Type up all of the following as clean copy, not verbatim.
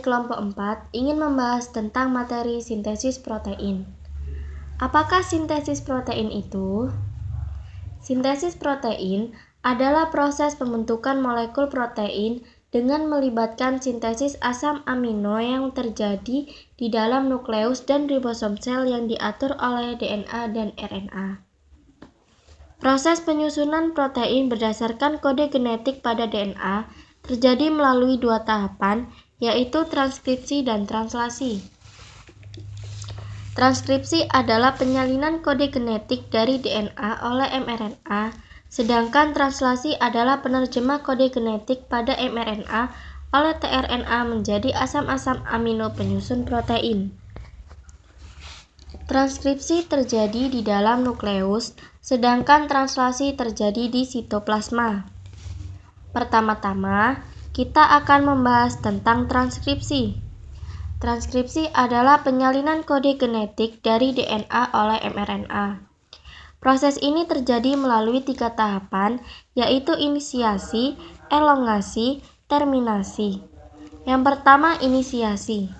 kelompok 4 ingin membahas tentang materi sintesis protein. Apakah sintesis protein itu? Sintesis protein adalah proses pembentukan molekul protein dengan melibatkan sintesis asam amino yang terjadi di dalam nukleus dan ribosom sel yang diatur oleh DNA dan RNA. Proses penyusunan protein berdasarkan kode genetik pada DNA terjadi melalui dua tahapan, yaitu transkripsi dan translasi. Transkripsi adalah penyalinan kode genetik dari DNA oleh mRNA, sedangkan translasi adalah penerjemah kode genetik pada mRNA oleh tRNA menjadi asam-asam amino penyusun protein. Transkripsi terjadi di dalam nukleus, sedangkan translasi terjadi di sitoplasma. Pertama-tama, kita akan membahas tentang transkripsi. Transkripsi adalah penyalinan kode genetik dari DNA oleh mRNA. Proses ini terjadi melalui 3 tahapan, yaitu inisiasi, elongasi, terminasi. Yang pertama, inisiasi.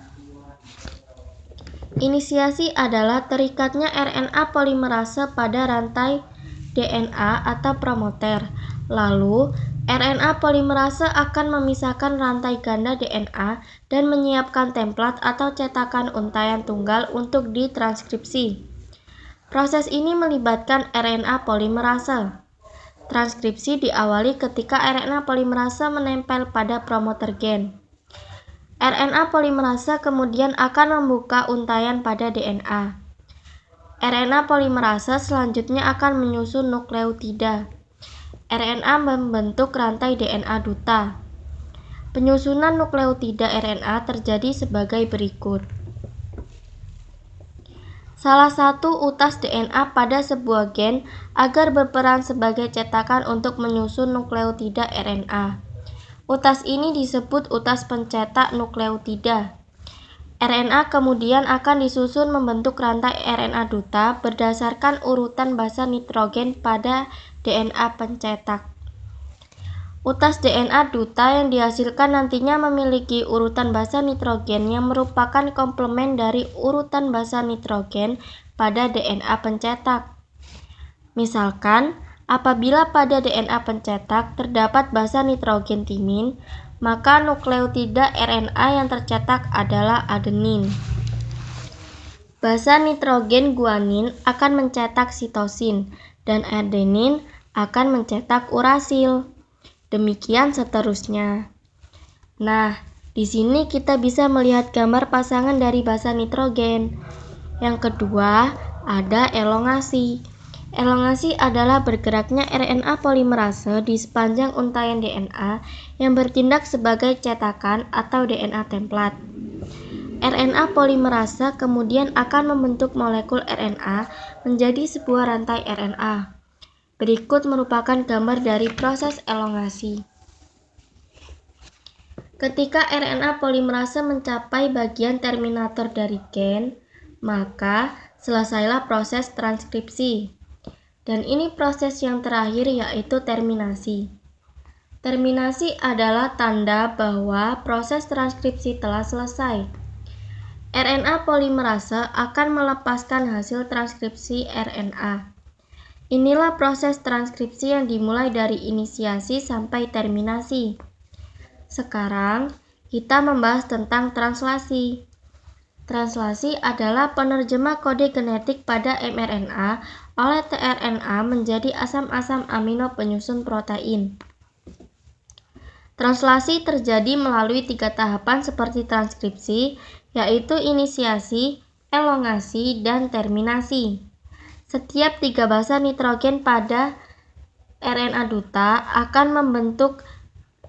Inisiasi adalah terikatnya RNA polimerase pada rantai DNA atau promoter. Lalu, RNA polimerase akan memisahkan rantai ganda DNA dan menyiapkan template atau cetakan untayan tunggal untuk ditranskripsi. Proses ini melibatkan RNA polimerase. Transkripsi diawali ketika RNA polimerase menempel pada promoter gen. RNA polimerase kemudian akan membuka untayan pada DNA. RNA polimerase selanjutnya akan menyusun nukleotida. RNA membentuk rantai DNA duta. Penyusunan nukleotida RNA terjadi sebagai berikut. Salah satu utas DNA pada sebuah gen agar berperan sebagai cetakan untuk menyusun nukleotida RNA. Utas ini disebut utas pencetak nukleotida. RNA kemudian akan disusun membentuk rantai RNA duta berdasarkan urutan basa nitrogen pada DNA pencetak. Utas DNA duta yang dihasilkan nantinya memiliki urutan basa nitrogen yang merupakan komplement dari urutan basa nitrogen pada DNA pencetak. Misalkan, apabila pada DNA pencetak terdapat basa nitrogen timin, maka nukleotida RNA yang tercetak adalah adenin. Basa nitrogen guanin akan mencetak sitosin, dan adenin akan mencetak urasil. Demikian seterusnya. Nah, di sini kita bisa melihat gambar pasangan dari basa nitrogen. Yang kedua, ada elongasi. Elongasi adalah bergeraknya RNA polimerase di sepanjang untayan DNA yang bertindak sebagai cetakan atau DNA template. RNA polimerase kemudian akan membentuk molekul RNA menjadi sebuah rantai RNA. Berikut merupakan gambar dari proses elongasi. Ketika RNA polimerase mencapai bagian terminator dari gen, maka selesailah proses transkripsi. Dan ini proses yang terakhir, yaitu terminasi. Terminasi adalah tanda bahwa proses transkripsi telah selesai. RNA polimerase akan melepaskan hasil transkripsi RNA. Inilah proses transkripsi yang dimulai dari inisiasi sampai terminasi. Sekarang, kita membahas tentang translasi. Translasi adalah penerjemah kode genetik pada mRNA oleh tRNA menjadi asam-asam amino penyusun protein. Translasi terjadi melalui 3 tahapan seperti transkripsi, yaitu inisiasi, elongasi, dan terminasi. Setiap 3 basa nitrogen pada RNA duta akan membentuk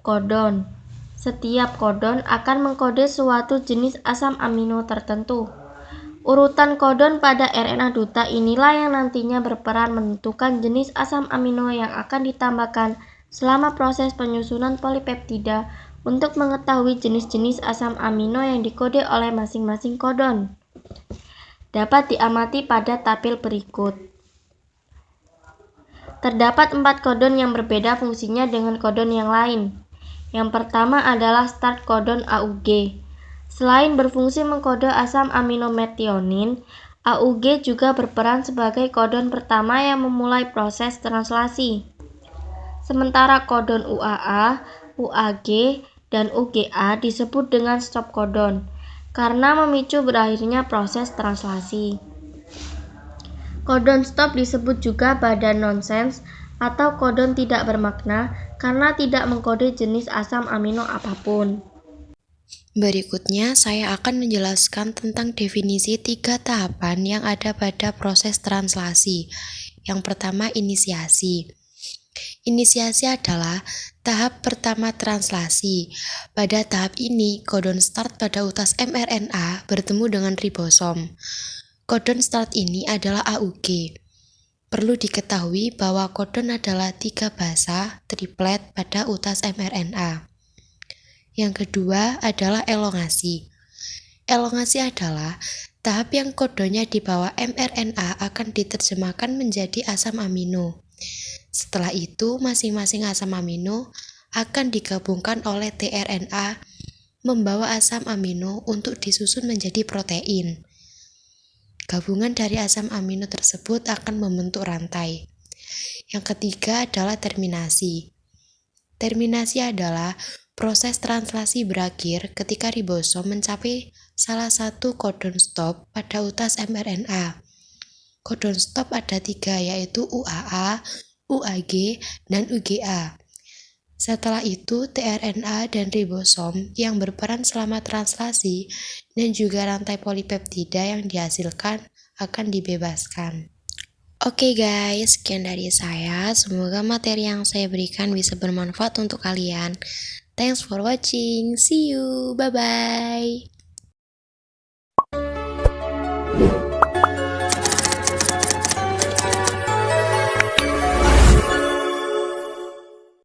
kodon. Setiap kodon akan mengkode suatu jenis asam amino tertentu. Urutan kodon pada RNA duta inilah yang nantinya berperan menentukan jenis asam amino yang akan ditambahkan selama proses penyusunan polipeptida untuk mengetahui jenis-jenis asam amino yang dikode oleh masing-masing kodon. Dapat diamati pada tabel berikut. Terdapat 4 kodon yang berbeda fungsinya dengan kodon yang lain. Yang pertama adalah start kodon AUG. Selain berfungsi mengkode asam amino metionin, AUG juga berperan sebagai kodon pertama yang memulai proses translasi. Sementara kodon UAA, UAG, dan UGA disebut dengan stop kodon karena memicu berakhirnya proses translasi. Kodon stop disebut juga badan nonsens atau kodon tidak bermakna karena tidak mengkode jenis asam amino apapun. Berikutnya, saya akan menjelaskan tentang definisi 3 tahapan yang ada pada proses translasi. Yang pertama, inisiasi. Inisiasi adalah tahap pertama translasi. Pada tahap ini, kodon start pada utas mRNA bertemu dengan ribosom. Kodon start ini adalah AUG. Perlu diketahui bahwa kodon adalah 3 basa triplet pada utas mRNA. Yang kedua adalah elongasi. Elongasi adalah tahap yang kodonnya di bawah mRNA akan diterjemahkan menjadi asam amino. Setelah itu, masing-masing asam amino akan digabungkan oleh tRNA membawa asam amino untuk disusun menjadi protein. Gabungan dari asam amino tersebut akan membentuk rantai. Yang ketiga adalah terminasi. Terminasi adalah proses translasi berakhir ketika ribosom mencapai salah satu kodon stop pada utas mRNA. Kodon stop ada 3, yaitu UAA, UAG, dan UGA. Setelah itu, tRNA dan ribosom yang berperan selama translasi dan juga rantai polipeptida yang dihasilkan akan dibebaskan. Oke guys, sekian dari saya. Semoga materi yang saya berikan bisa bermanfaat untuk kalian. Thanks for watching. See you. Bye-bye.